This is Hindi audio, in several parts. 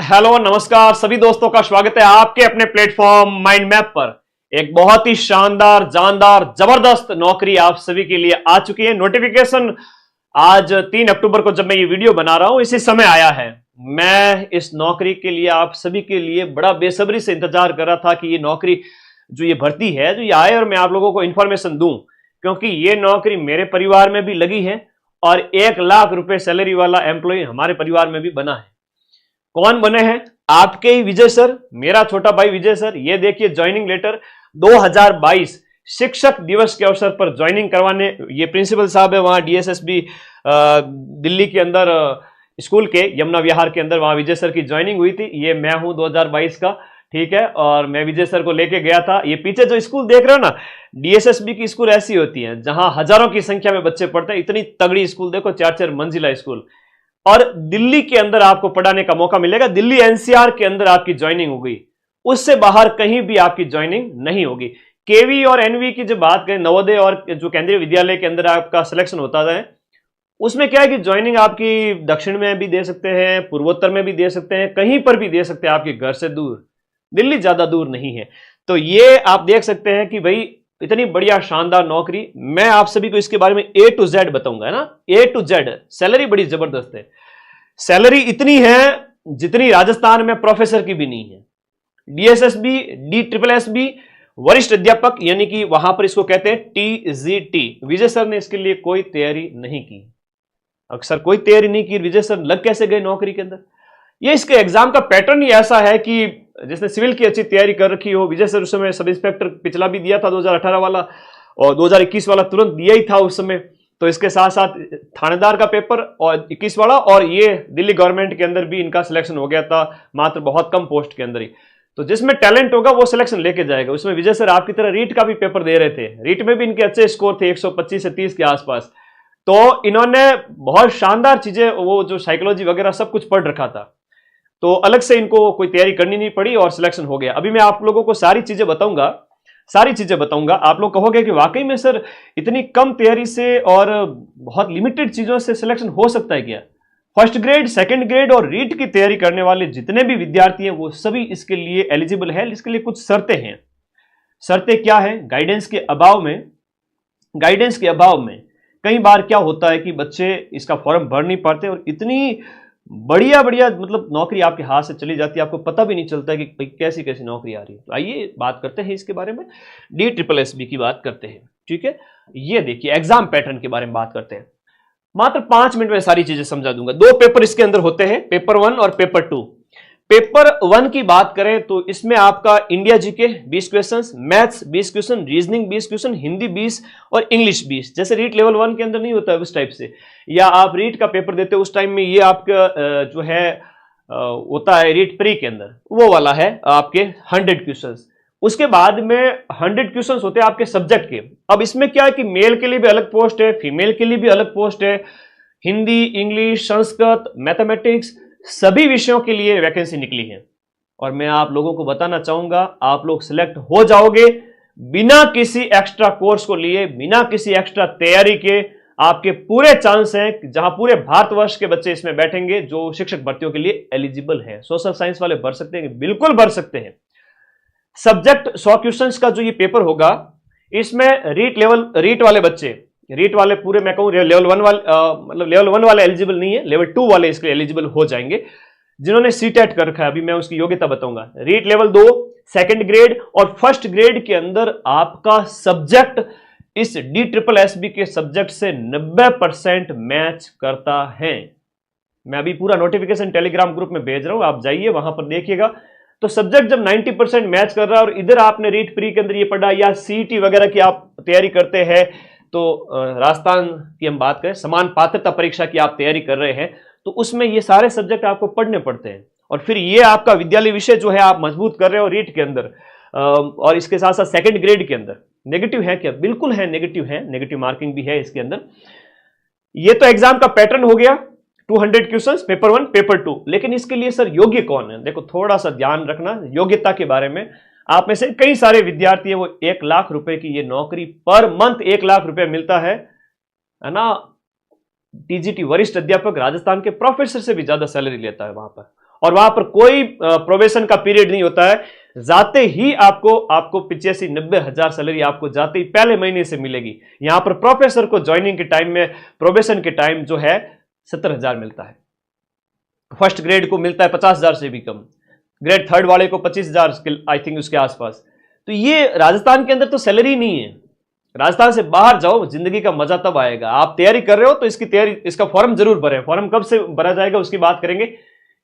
हेलो नमस्कार सभी दोस्तों का स्वागत है आपके अपने प्लेटफॉर्म माइंड मैप पर। एक बहुत ही शानदार जानदार जबरदस्त नौकरी आप सभी के लिए आ चुकी है। नोटिफिकेशन आज 3 अक्टूबर को जब मैं ये वीडियो बना रहा हूं इसी समय आया है। मैं इस नौकरी के लिए आप सभी के लिए बड़ा बेसब्री से इंतजार कर रहा था कि ये नौकरी जो ये भर्ती है जो ये आए और मैं आप लोगों को इंफॉर्मेशन दूं, क्योंकि ये नौकरी मेरे परिवार में भी लगी है और 1 लाख रुपए सैलरी वाला एम्प्लॉय हमारे परिवार में भी बना है। कौन बने हैं? आपके ही विजय सर, मेरा छोटा भाई विजय सर। ये देखिए ज्वाइनिंग लेटर 2022 शिक्षक दिवस के अवसर पर ज्वाइनिंग करवाने ये प्रिंसिपल साहब है वहां डीएसएसबी दिल्ली के अंदर स्कूल के यमुना विहार के अंदर, वहां विजय सर की ज्वाइनिंग हुई थी। ये मैं हूं 2022 का, ठीक है। और मैं विजय सर को लेके गया था। ये पीछे जो स्कूल देख रहे हो ना, डीएसएसबी की स्कूल ऐसी होती है जहां हजारों की संख्या में बच्चे पढ़ते हैं। इतनी तगड़ी स्कूल देखो, 4-4 मंजिला स्कूल, और दिल्ली के अंदर आपको पढ़ाने का मौका मिलेगा। दिल्ली एनसीआर के अंदर आपकी ज्वाइनिंग होगी, उससे बाहर कहीं भी आपकी ज्वाइनिंग नहीं होगी। केवी और एनवी की जब बात करें, नवोदय और जो केंद्रीय विद्यालय के अंदर आपका सिलेक्शन होता है, उसमें क्या है कि ज्वाइनिंग आपकी दक्षिण में भी दे सकते हैं, पूर्वोत्तर में भी दे सकते हैं, कहीं पर भी दे सकते हैं आपके घर से दूर। दिल्ली ज्यादा दूर नहीं है। तो ये आप देख सकते हैं कि भाई इतनी बढ़िया शानदार नौकरी। मैं आप सभी को इसके बारे में A to Z बताऊंगा, है ना, A to Z। सैलरी बड़ी जबरदस्त है। सैलरी इतनी है जितनी राजस्थान में प्रोफेसर की भी नहीं है। डीएसएसबी DSSB वरिष्ठ अध्यापक, यानी कि वहां पर इसको कहते हैं TGT। विजय सर ने इसके लिए कोई तैयारी नहीं की। अक्सर कोई तैयारी नहीं की, विजय सर लग कैसे गए नौकरी के अंदर? ये इसके एग्जाम का पैटर्न ही ऐसा है कि जिसने सिविल की अच्छी तैयारी कर रखी हो, विजय सर उस समय सब इंस्पेक्टर पिछला भी दिया था 2018 वाला, और 2021 वाला तुरंत दिया ही था उस समय। तो इसके साथ साथ थानेदार का पेपर और 21 वाला, और ये दिल्ली गवर्नमेंट के अंदर भी इनका सिलेक्शन हो गया था, मात्र बहुत कम पोस्ट के अंदर ही। तो जिसमें टैलेंट होगा वो सिलेक्शन लेके जाएगा। उसमें विजय सर आपकी तरह रीट का भी पेपर दे रहे थे। रीट में भी इनके अच्छे स्कोर थे, 125 से 30 के आसपास। तो इन्होंने बहुत शानदार चीजें, वो जो साइकोलॉजी वगैरह सब कुछ पढ़ रखा था, तो अलग से इनको कोई तैयारी करनी नहीं पड़ी और सिलेक्शन हो गया। अभी मैं आप लोगों को सारी चीजें बताऊंगा। आप लोग कहोगे कि वाकई में सर इतनी कम तैयारी से और बहुत लिमिटेड चीजों से सिलेक्शन हो सकता है क्या? फर्स्ट ग्रेड, सेकंड ग्रेड और रीट की तैयारी करने वाले जितने भी विद्यार्थी हैं वो सभी इसके लिए एलिजिबल है। इसके लिए कुछ शर्तें हैं। शर्तें क्या है? गाइडेंस के अभाव में कई बार क्या होता है कि बच्चे इसका फॉर्म भर नहीं पाते और इतनी बढ़िया मतलब नौकरी आपके हाथ से चली जाती है, आपको पता भी नहीं चलता है कि कैसी कैसी नौकरी आ रही है। तो आइए बात करते हैं इसके बारे में। DSSB की बात करते हैं, ठीक है। ये देखिए एग्जाम पैटर्न के बारे में बात करते हैं। मात्र 5 मिनट में सारी चीजें समझा दूंगा। 2 पेपर इसके अंदर होते हैं, पेपर 1 और पेपर 2। पेपर 1 की बात करें तो इसमें आपका India GK 20 question, maths 20 question, reasoning 20 question, Hindi 20 और इंग्लिश 20। जैसे रीट लेवल 1 के अंदर नहीं होता है उस टाइप से, या आप रीट का पेपर देते हो उस टाइम में ये आपका जो है होता है रीट प्री के अंदर, वो वाला है आपके 100 क्वेश्चन। उसके बाद में 100 क्वेश्चन होते हैं आपके सब्जेक्ट के। अब इसमें क्या है कि मेल के लिए भी अलग पोस्ट है, फीमेल के लिए भी अलग पोस्ट है। हिंदी, इंग्लिश, संस्कृत, मैथमेटिक्स सभी विषयों के लिए वैकेंसी निकली है। और मैं आप लोगों को बताना चाहूंगा, आप लोग सिलेक्ट हो जाओगे बिना किसी एक्स्ट्रा कोर्स को लिए, बिना किसी एक्स्ट्रा तैयारी के। आपके पूरे चांस हैं, जहां पूरे भारतवर्ष के बच्चे इसमें बैठेंगे जो शिक्षक भर्तियों के लिए एलिजिबल हैं। सोशल साइंस वाले भर सकते हैं, बिल्कुल भर सकते हैं। सब्जेक्ट 100 क्वेश्चंस का जो ये पेपर होगा, इसमें रीट वाले बच्चे, रीट वाले पूरे मैं कहूं लेवल 1 वाले मतलब लेवल 1 वाले एलिजिबल नहीं है, लेवल 2 वाले इसके एलिजिबल हो जाएंगे जिन्होंने सीटेट कर रखा है। अभी मैं उसकी योग्यता बताऊंगा। रीट लेवल 2, सेकंड ग्रेड और फर्स्ट ग्रेड के अंदर आपका सब्जेक्ट इस DSSB के सब्जेक्ट से 90% मैच करता है। मैं अभी पूरा नोटिफिकेशन टेलीग्राम ग्रुप में भेज रहा हूं, आप जाइए वहां पर देखिएगा। तो सब्जेक्ट जब 90% मैच कर रहा है और इधर आपने रीट प्री के अंदर ये पढ़ा या CET वगैरह की आप तैयारी करते हैं, तो राजस्थान की हम बात करें, समान पात्रता परीक्षा की आप तैयारी कर रहे हैं, तो उसमें ये सारे सब्जेक्ट आपको पढ़ने पड़ते हैं। और फिर ये आपका विद्यालय विषय जो है आप मजबूत कर रहे हो रीट के अंदर, और इसके साथ साथ सेकंड ग्रेड के अंदर। नेगेटिव है क्या? बिल्कुल है, नेगेटिव है, नेगेटिव मार्किंग भी है इसके अंदर। ये तो एग्जाम का पैटर्न हो गया, 200 क्वेश्चंस, पेपर 1, पेपर 2। लेकिन इसके लिए सर योग्य कौन है? देखो थोड़ा सा ध्यान रखना योग्यता के बारे में। आप में से कई सारे विद्यार्थी है वो 1 लाख रुपए की ये नौकरी, पर मंथ 1 लाख रुपए मिलता है ना। TGT वरिष्ठ अध्यापक राजस्थान के प्रोफेसर से भी ज्यादा सैलरी लेता है वहां पर। और वहां पर कोई प्रोबेशन का पीरियड नहीं होता है। जाते ही आपको 85-90 हजार सैलरी आपको जाते ही पहले महीने से मिलेगी। यहां पर प्रोफेसर को ज्वाइनिंग के टाइम में, प्रोबेशन के टाइम जो है 70,000 मिलता है। फर्स्ट ग्रेड को मिलता है 50,000 से भी कम, ग्रेड थर्ड वाले को 25,000 आई थिंक उसके आसपास। तो ये राजस्थान के अंदर तो सैलरी नहीं है। राजस्थान से बाहर जाओ, जिंदगी का मजा तब आएगा। आप तैयारी कर रहे हो तो इसका फॉर्म जरूर भरें। फॉर्म कब से भरा जाएगा उसकी बात करेंगे।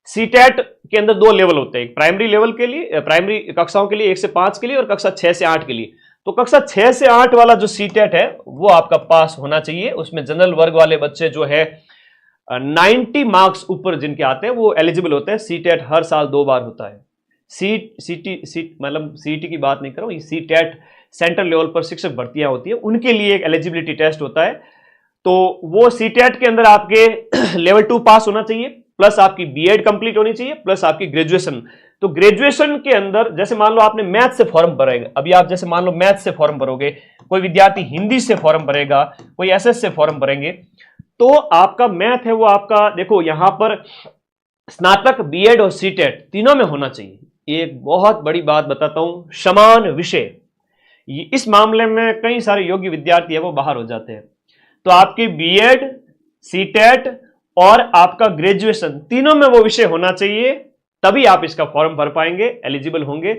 सीटेट के अंदर 2 लेवल होते हैं, प्राइमरी लेवल के लिए, प्राइमरी कक्षाओं के लिए 1 से 5 के लिए, और कक्षा 6 से 8 के लिए। तो कक्षा 6 से 8 वाला जो सीटेट है वो आपका पास होना चाहिए। उसमें जनरल वर्ग वाले बच्चे जो है 90 मार्क्स ऊपर जिनके आते हैं वो एलिजिबल होते हैं। सीटेट हर साल 2 बार होता है। मतलब सीटी की बात नहीं कर रहा हूं, सीटेट सेंट्रल लेवल पर शिक्षक भर्तियां होती है, उनके लिए एक एलिजिबिलिटी टेस्ट होता है। तो वो सीटेट के अंदर आपके लेवल 2 पास होना चाहिए, प्लस आपकी बीएड कंप्लीट होनी चाहिए, प्लस आपकी ग्रेजुएशन। तो ग्रेजुएशन के अंदर जैसे मान लो आपने मैथ से फॉर्म भरेगा, अभी आप जैसे मान लो मैथ से फॉर्म भरोगे, कोई विद्यार्थी हिंदी से फॉर्म भरेगा, कोई एसएस से फॉर्म भरेंगे, तो आपका मैथ है वो आपका, देखो यहां पर स्नातक, बीएड और सीटेट तीनों में होना चाहिए। एक बहुत बड़ी बात बताता हूं, समान विषय। इस मामले में कई सारे योग्य विद्यार्थी है वो बाहर हो जाते हैं। तो आपकी बीएड, सीटेट और आपका ग्रेजुएशन तीनों में वो विषय होना चाहिए, तभी आप इसका फॉर्म भर पाएंगे, एलिजिबल होंगे।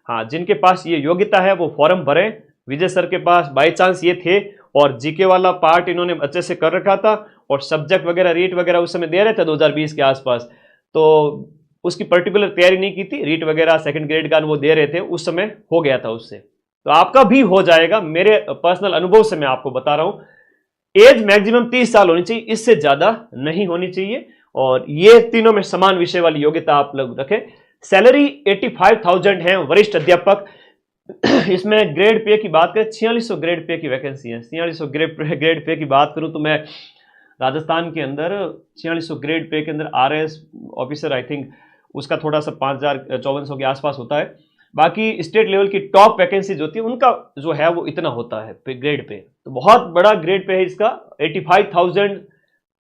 हाँ, जिनके पास ये योग्यता है वो फॉर्म भरें। विजय सर के पास बाय चांस ये थे और जीके वाला पार्ट इन्होंने अच्छे से कर रखा था, और सब्जेक्ट वगैरह, रीट वगैरह उस समय दे रहे थे 2020 के आसपास, तो उसकी पर्टिकुलर तैयारी नहीं की थी। रीट वगैरह सेकंड ग्रेड का वो दे रहे थे, उस समय हो गया था उससे। तो आपका भी हो जाएगा, मेरे पर्सनल अनुभव से मैं आपको बता रहा हूं। एज मैक्सिमम 30 साल होनी चाहिए, इससे ज्यादा नहीं होनी चाहिए, और ये तीनों में समान विषय वाली योग्यता आप लोग रखें। सैलरी 85,000 है, वरिष्ठ अध्यापक। इसमें ग्रेड पे की बात करें, 4600 ग्रेड पे की वैकेंसी है। 4600 ग्रेड पे की बात करूं तो मैं राजस्थान के अंदर 4600 ग्रेड पे के अंदर आरएस ऑफिसर आई थिंक उसका थोड़ा सा 5400 के आसपास होता है। बाकी स्टेट लेवल की टॉप वैकेंसीज होती है उनका जो है वो इतना होता है ग्रेड पे, तो बहुत बड़ा ग्रेड पे है इसका। 85,000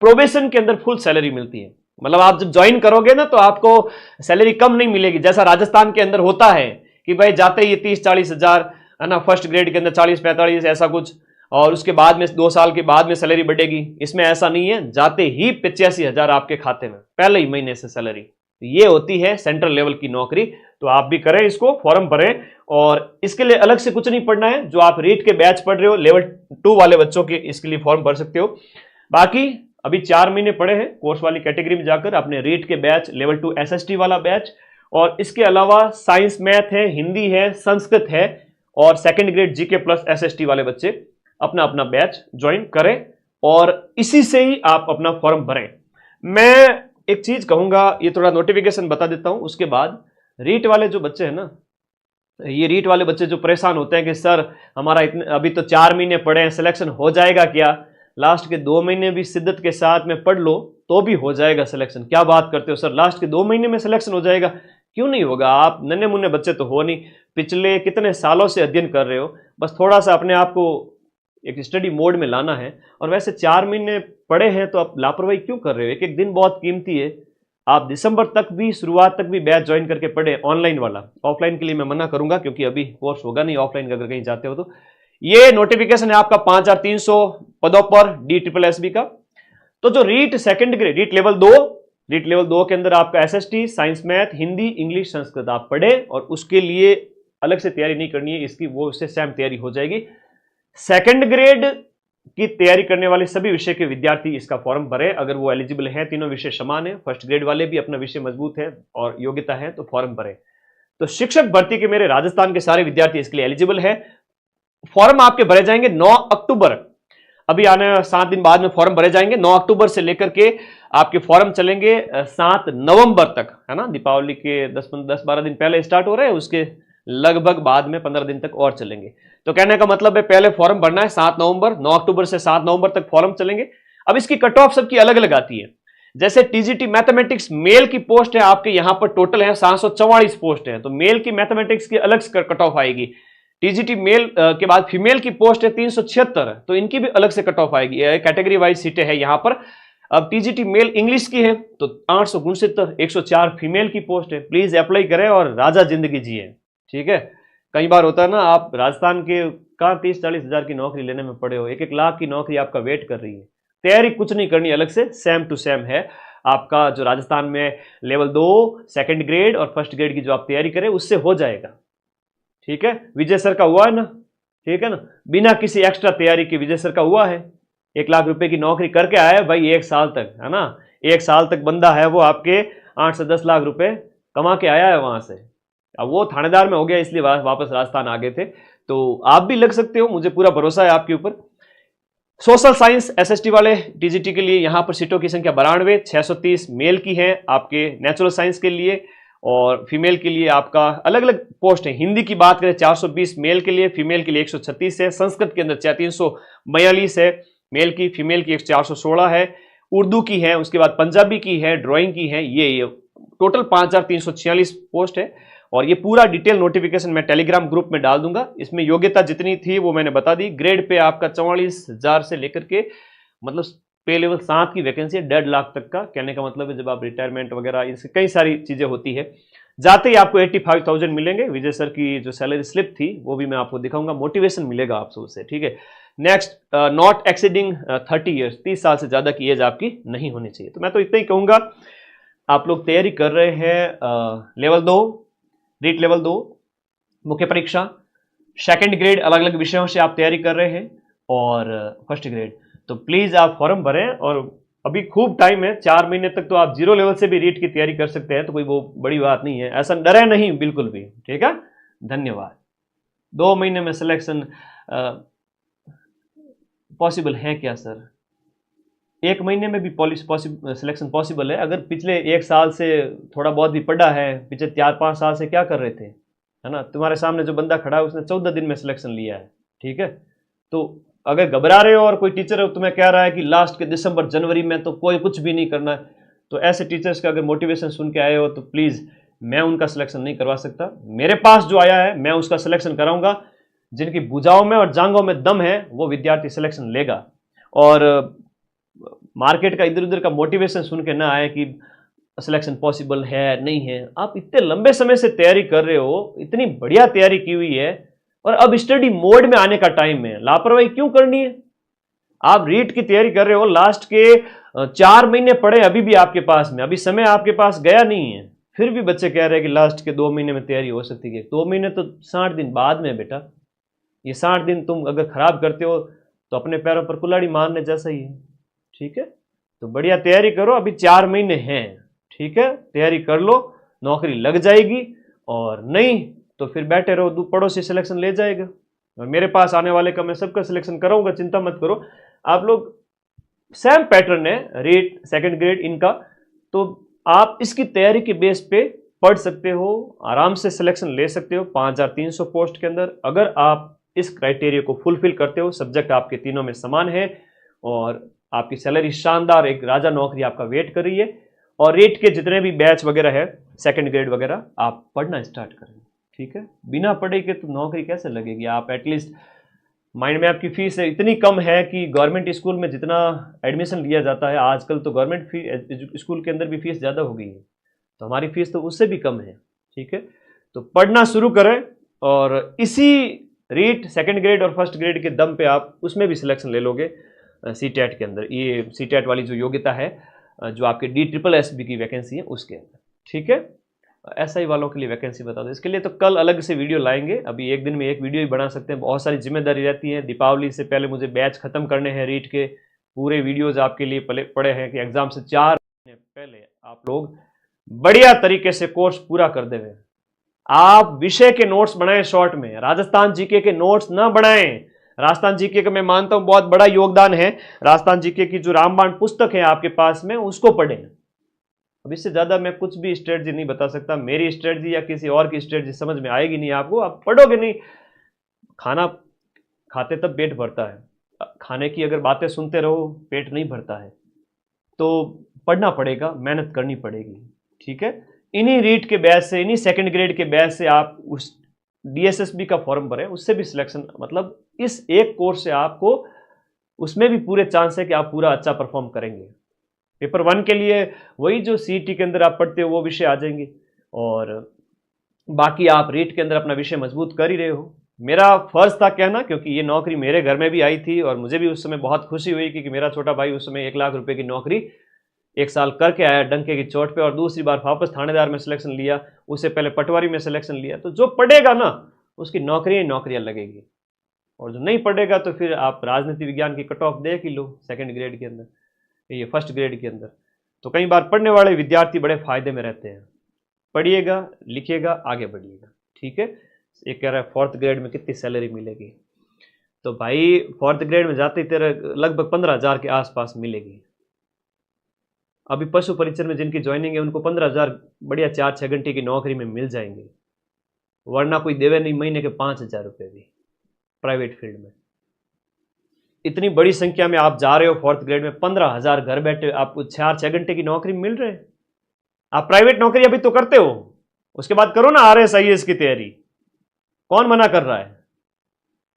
प्रोबेशन के अंदर फुल सैलरी मिलती है। मतलब आप जब ज्वाइन करोगे ना तो आपको सैलरी कम नहीं मिलेगी, जैसा राजस्थान के अंदर होता है कि भाई जाते ही 30-40 हजार है ना, फर्स्ट ग्रेड के अंदर 40-45 ऐसा कुछ, और उसके बाद में 2 साल के बाद में सैलरी बढ़ेगी। इसमें ऐसा नहीं है, जाते ही 85,000 आपके खाते में पहले ही महीने से सैलरी। ये होती है सेंट्रल लेवल की नौकरी। तो आप भी करें इसको, फॉर्म भरें, और इसके लिए अलग से कुछ नहीं पढ़ना है। जो आप रीट के बैच पढ़ रहे हो, लेवल 2 वाले बच्चों के, इसके लिए फॉर्म भर सकते हो। बाकी अभी 4 महीने पड़े हैं कोर्स वाली कैटेगरी में जाकर, अपने रीट के बैच, लेवल 2 एसएसटी वाला बैच, और इसके अलावा साइंस, मैथ है, हिंदी है, संस्कृत है, और second grade GK plus SST वाले बच्चे अपना अपना बैच ज्वाइन करें, और इसी से ही आप अपना फॉर्म भरें। मैं एक चीज कहूंगा, ये थोड़ा नोटिफिकेशन बता देता हूं, उसके बाद रीट वाले जो बच्चे हैं ना, ये रीट वाले बच्चे जो परेशान होते हैं कि सर हमारा इतने, अभी तो 4 महीने पड़े हैं, सिलेक्शन हो जाएगा क्या? लास्ट के 2 महीने भी शिद्दत के साथ में पढ़ लो तो भी हो जाएगा सिलेक्शन। क्या बात करते हो सर, लास्ट के 2 महीने में सिलेक्शन हो जाएगा? क्यों नहीं होगा? आप नन्हे मुन्ने बच्चे तो हो नहीं, पिछले कितने सालों से अध्ययन कर रहे हो, बस थोड़ा सा अपने आप को एक स्टडी मोड में लाना है। और वैसे 4 महीने पढ़े हैं तो आप लापरवाही क्यों कर रहे हो? एक एक दिन बहुत कीमती है। आप दिसंबर तक भी, शुरुआत तक भी बैच ज्वाइन करके पढ़े, ऑनलाइन वाला। ऑफलाइन के लिए मैं मना करूंगा क्योंकि अभी कोर्स होगा नहीं ऑफलाइन का, अगर कहीं जाते हो तो। ये नोटिफिकेशन है आपका 5300 पदों पर DSSB का। तो जो REET second grade, REET level 2 के अंदर आपका SST, science, math, Hindi, English, Sanskrit आप पढ़े, और उसके लिए अलग से तैयारी नहीं करनी है, इसकी वो उससे सेम तैयारी हो जाएगी। सेकंड ग्रेड की तैयारी करने वाले सभी विषय के विद्यार्थी इसका फॉर्म भरें, अगर वो एलिजिबल हैं। तीनों विषय समान है, फर्स्ट ग्रेड वाले भी अपना विषय मजबूत है और योग्यता है, तो फॉर्म भरें। तो शिक्षक भर्ती के मेरे राजस्थान के सारे विद्यार्थी इसके लिए एलिजिबल है। फॉर्म आपके भरे जाएंगे 9 अक्टूबर, अभी आने 7 दिन बाद में फॉर्म भरे जाएंगे। 9 अक्टूबर से लेकर के आपके फॉर्म चलेंगे 7 नवंबर तक, है ना। दीपावली के 10-12 दिन पहले स्टार्ट हो रहे हैं, उसके लगभग बाद में 15 दिन तक और चलेंगे। तो कहने का मतलब है पहले फॉर्म भरना है 7 नवंबर, 9 अक्टूबर से 7 नवंबर तक फॉर्म चलेंगे। अब इसकी कट ऑफ सबकी अलग अलग आती है। जैसे टीजीटी मैथमेटिक्स मेल की पोस्ट है आपके यहां पर टोटल है 744 पोस्ट है, तो मेल की मैथमेटिक्स की अलग से कट ऑफ आएगी। टीजीटी मेल के बाद फीमेल की पोस्ट है 376, तो इनकी भी अलग से कट ऑफ आएगी। कैटेगरी वाइज सीटें है यहां पर। अब टीजीटी मेल इंग्लिश की है तो 869 104 फीमेल की पोस्ट है, प्लीज अप्लाई करें और राजा जिंदगी जिए। ठीक है, कई बार होता है ना, आप राजस्थान के कहाँ 30-40 हजार की नौकरी लेने में पड़े हो, 1-1 लाख की नौकरी आपका वेट कर रही है। तैयारी कुछ नहीं करनी अलग से, सेम टू सेम है आपका जो राजस्थान में लेवल 2 सेकंड ग्रेड और फर्स्ट ग्रेड की जो आप तैयारी करें उससे हो जाएगा। ठीक है, विजय सर का हुआ है ना, ठीक है ना, बिना किसी एक्स्ट्रा तैयारी के विजय सर का हुआ है, 1 लाख रुपए की नौकरी करके आया है भाई 1 साल तक, है ना, 1 साल तक बंदा है वो आपके 8 से 10 लाख रुपए कमा के आया है वहां से। अब वो थानेदार में हो गया इसलिए वापस राजस्थान आ गए थे, तो आप भी लग सकते हो, मुझे पूरा भरोसा है आपके ऊपर। सोशल साइंस एसएसटी वाले टीजीटी के लिए यहां पर सीटों की संख्या 92, 630 मेल की है आपके नेचुरल साइंस के लिए, और फीमेल के लिए आपका अलग अलग पोस्ट है। हिंदी की बात करें 420 मेल के लिए, फीमेल के लिए 136 है, संस्कृत के अंदर 342 है मेल की, फीमेल की 416 है, उर्दू की है, उसके बाद पंजाबी की है, ड्राइंग की है, ये टोटल 5346 पोस्ट है। और ये पूरा डिटेल नोटिफिकेशन मैं टेलीग्राम ग्रुप में डाल दूंगा। इसमें योग्यता जितनी थी वो मैंने बता दी। ग्रेड पे आपका 44,000 से लेकर के मतलब पे लेवल 7 की वैकेंसी है 1.5 लाख तक का। कहने का मतलब है जब आप रिटायरमेंट वगैरह इससे कई सारी चीजें होती है, जाते ही आपको 85,000 मिलेंगे। विजय सर की जो सैलरी स्लिप थी वो भी मैं आपको दिखाऊंगा, मोटिवेशन मिलेगा आपसे उससे। ठीक है, नेक्स्ट, नॉट एक्सीडिंग 30 ईयर्स, 30 साल से ज्यादा की एज आपकी नहीं होनी चाहिए। तो मैं तो इतना ही कहूंगा, आप लोग तैयारी कर रहे हैं लेवल 2 रीट लेवल 2 मुख्य परीक्षा, सेकंड ग्रेड अलग अलग विषयों से आप तैयारी कर रहे हैं, और फर्स्ट ग्रेड, तो प्लीज आप फॉर्म भरें। और अभी खूब टाइम है, 4 महीने तक तो आप 0 लेवल से भी रीट की तैयारी कर सकते हैं, तो कोई वो बड़ी बात नहीं है, ऐसा डरे नहीं बिल्कुल भी। ठीक है, धन्यवाद। 2 महीने में सिलेक्शन पॉसिबल है क्या सर? 1 महीने में भी सिलेक्शन पॉसिबल है। अगर पिछले 1 साल से थोड़ा बहुत भी पढ़ा है, पिछले 4-5 साल से क्या कर रहे थे, है ना, तुम्हारे सामने जो बंदा खड़ा है उसने 14 दिन में सिलेक्शन लिया है। ठीक है, तो अगर घबरा रहे हो और कोई टीचर तुम्हें कह रहा है कि लास्ट के दिसंबर जनवरी में तो कोई कुछ भी नहीं करना है, तो ऐसे टीचर्स का अगर मोटिवेशन सुन के आए हो तो प्लीज मैं उनका सिलेक्शन नहीं करवा सकता। मेरे पास जो आया है मैं उसका सिलेक्शन कराऊंगा। जिनकी भुजाओं में और जांघों में दम है वो विद्यार्थी सिलेक्शन लेगा। और मार्केट का इधर उधर का मोटिवेशन सुन के ना आए कि सिलेक्शन पॉसिबल है नहीं है। आप इतने लंबे समय से तैयारी कर रहे हो, इतनी बढ़िया तैयारी की हुई है, और अब स्टडी मोड में आने का टाइम है, लापरवाही क्यों करनी है? आप रीट की तैयारी कर रहे हो, लास्ट के 4 महीने पड़े अभी भी आपके पास में, अभी समय आपके पास गया नहीं है, फिर भी बच्चे कह रहे हैं कि लास्ट के 2 महीने में तैयारी हो सकती है। 2 महीने तो 60 दिन बाद में बेटा, ये 60 दिन तुम अगर खराब करते हो तो अपने पैरों पर कुल्हाड़ी मारने जैसा ही है। ठीक है, तो बढ़िया तैयारी करो, अभी 4 महीने हैं। ठीक है, तैयारी कर लो, नौकरी लग जाएगी, और नहीं तो फिर बैठे रहो, पड़ोसी सिलेक्शन ले जाएगा। और मेरे पास आने वाले का मैं सबका सिलेक्शन कराऊंगा, चिंता मत करो। आप लोग सेम पैटर्न है रीट सेकंड ग्रेड इनका, तो आप इसकी तैयारी के बेस पे पढ़ सकते हो, आराम से सिलेक्शन ले सकते हो 5300 पोस्ट के अंदर। अगर आप इस क्राइटेरिया को फुलफिल करते हो, सब्जेक्ट आपके तीनों में समान है, और आपकी सैलरी शानदार एक राजा नौकरी आपका वेट कर रही है, और रेट के जितने भी बैच वगैरह है सेकंड ग्रेड वगैरह आप पढ़ना स्टार्ट करें। ठीक है, बिना पढ़े के तो नौकरी कैसे लगेगी? आप एटलीस्ट माइंड मैप की फीस इतनी कम है कि गवर्नमेंट स्कूल में जितना एडमिशन लिया जाता है आजकल, तो गवर्नमेंट स्कूल के अंदर भी फीस ज़्यादा हो गई है, तो हमारी फीस तो उससे भी कम है। ठीक है, तो पढ़ना शुरू करें, और इसी रीट सेकंड ग्रेड और फर्स्ट ग्रेड के दम पे आप उसमें भी सिलेक्शन ले लोगे सीटेट के अंदर। ये सीटेट वाली जो योग्यता है, जो आपके DSSB की वैकेंसी है उसके अंदर। ठीक है, SI वालों के लिए वैकेंसी बता दो, इसके लिए तो कल अलग से वीडियो लाएंगे, अभी एक दिन में एक वीडियो ही बना सकते हैं, बहुत सारी जिम्मेदारी रहती है। दीपावली से पहले मुझे बैच खत्म करने हैं रीट के, पूरे वीडियोज आपके लिए पड़े हैं कि एग्जाम से 4 महीने पहले आप लोग बढ़िया तरीके से कोर्स पूरा कर देंगे। आप विषय के नोट्स बनाएं शॉर्ट में, राजस्थान जीके के नोट्स ना बनाएं। राजस्थान जीके का मैं मानता हूं बहुत बड़ा योगदान है, राजस्थान जीके की जो रामबाण पुस्तक है आपके पास में उसको पढ़ें। अब इससे ज्यादा मैं कुछ भी स्ट्रेटजी नहीं बता सकता, मेरी स्ट्रेटजी या किसी और की स्ट्रेटजी समझ में आएगी नहीं आपको, आप पढ़ोगे नहीं। खाना खाते तब पेट भरता है, खाने की अगर बातें सुनते रहो पेट नहीं भरता है, तो पढ़ना पड़ेगा, मेहनत करनी पड़ेगी। ठीक है, इन्हीं रीट के बैच से, इन्हीं सेकंड ग्रेड के बैच से आप उस DSSB का फॉर्म भरें, उससे भी सिलेक्शन, मतलब इस एक कोर्स से आपको उसमें भी पूरे चांस है कि आप पूरा अच्छा परफॉर्म करेंगे। पेपर 1 के लिए वही जो सीईटी के अंदर आप पढ़ते हो वो विषय आ जाएंगे, और बाकी आप रीट के अंदर अपना विषय मजबूत कर ही रहे हो। मेरा फर्ज था कहना, क्योंकि ये नौकरी मेरे घर में भी आई थी और मुझे भी उस समय बहुत खुशी हुई कि मेरा छोटा भाई उस समय 1 लाख रुपए की नौकरी 1 साल करके आया डंके की चोट पे, और दूसरी बार वापस थानेदार में सिलेक्शन लिया, उससे पहले पटवारी में सिलेक्शन लिया। तो जो पढ़ेगा ना उसकी नौकरियां लगेगी, और जो नहीं पढ़ेगा तो फिर आप राजनीति विज्ञान की कट ऑफ देख ही लो 2nd ग्रेड के अंदर, ये 1st ग्रेड के अंदर। तो कई बार पढ़ने वाले विद्यार्थी बड़े फायदे में रहते हैं। पढ़िएगा, लिखिएगा, आगे बढ़िएगा, ठीक है। एक कह रहा है 4th ग्रेड में कितनी सैलरी मिलेगी, तो भाई 4th ग्रेड में जाते ही तेरा लगभग 15,000 के आसपास मिलेगी। अभी पशु परिचर में जिनकी ज्वाइनिंग है उनको 15,000 बढ़िया 4-6 घंटे की नौकरी में मिल जाएंगे, वरना कोई देवे नहीं महीने के 5,000 रुपये भी प्राइवेट फील्ड में। इतनी बड़ी संख्या में आप जा रहे हो 4th ग्रेड में, 15,000 घर बैठे आपको 4-6 घंटे की नौकरी मिल रहे हैं। आप प्राइवेट नौकरी अभी तो करते हो, उसके बाद करो ना RS IAS की तैयारी, कौन मना कर रहा है,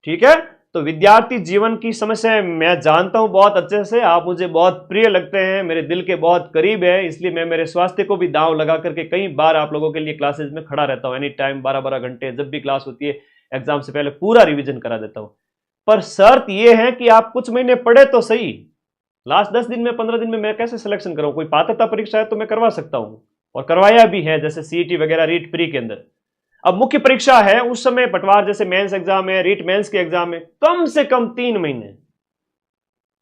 ठीक है। तो विद्यार्थी जीवन की समस्या मैं जानता हूं बहुत अच्छे से, आप मुझे बहुत प्रिय लगते हैं, मेरे दिल के बहुत करीब है, इसलिए मैं मेरे स्वास्थ्य को भी दांव लगा करके कई बार आप लोगों के लिए क्लासेज में खड़ा रहता हूं, एनी टाइम 12-12 घंटे, जब भी क्लास होती है एग्जाम से पहले पूरा रिवीजन करा देता हूं। पर शर्त यह है कि आप कुछ महीने पढ़े तो सही। लास्ट 10 दिन में 15 दिन में मैं कैसे सिलेक्शन करूं? कोई पात्रता परीक्षा है तो मैं करवा सकता हूं, और करवाया भी है, जैसे CET वगैरह, रीट प्री के अंदर। अब मुख्य परीक्षा है उस समय पटवार जैसे मेंस एग्जाम है, रीट मेंस के एग्जाम है, कम से कम 3 महीने,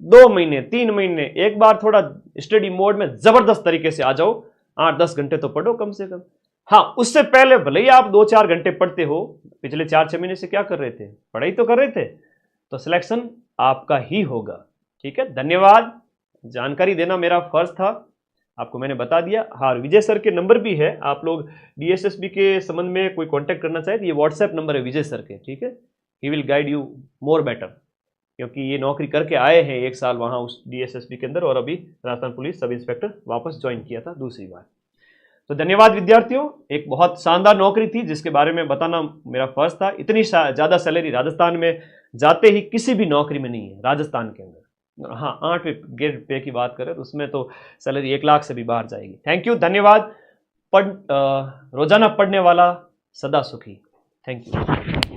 2 महीने, 3 महीने, एक बार थोड़ा स्टडी मोड में जबरदस्त तरीके से आ जाओ, 8-10 घंटे तो पढ़ो कम से कम। हाँ, उससे पहले भले ही आप 2-4 घंटे पढ़ते हो, पिछले 4-6 महीने से क्या कर रहे थे? पढ़ाई तो कर रहे थे, तो सिलेक्शन आपका ही होगा, ठीक है। धन्यवाद, जानकारी देना मेरा फर्ज था, आपको मैंने बता दिया। हाँ, विजय सर के नंबर भी है, आप लोग DSSB के संबंध में कोई कांटेक्ट करना चाहे तो ये व्हाट्सएप नंबर है विजय सर के, ठीक है। He will guide you more better, क्योंकि ये नौकरी करके आए हैं 1 साल वहाँ उस DSSB के अंदर, और अभी राजस्थान पुलिस सब इंस्पेक्टर वापस ज्वाइन किया था दूसरी बार। तो धन्यवाद विद्यार्थियों, एक बहुत शानदार नौकरी थी जिसके बारे में बताना मेरा फर्ज था। इतनी ज़्यादा सैलरी राजस्थान में जाते ही किसी भी नौकरी में नहीं है राजस्थान के अंदर। हाँ, 8 ग्रेड पे की बात करें तो उसमें तो सैलरी 1 लाख से भी बाहर जाएगी। थैंक यू, धन्यवाद। रोजाना पढ़ने वाला सदा सुखी। Thank you.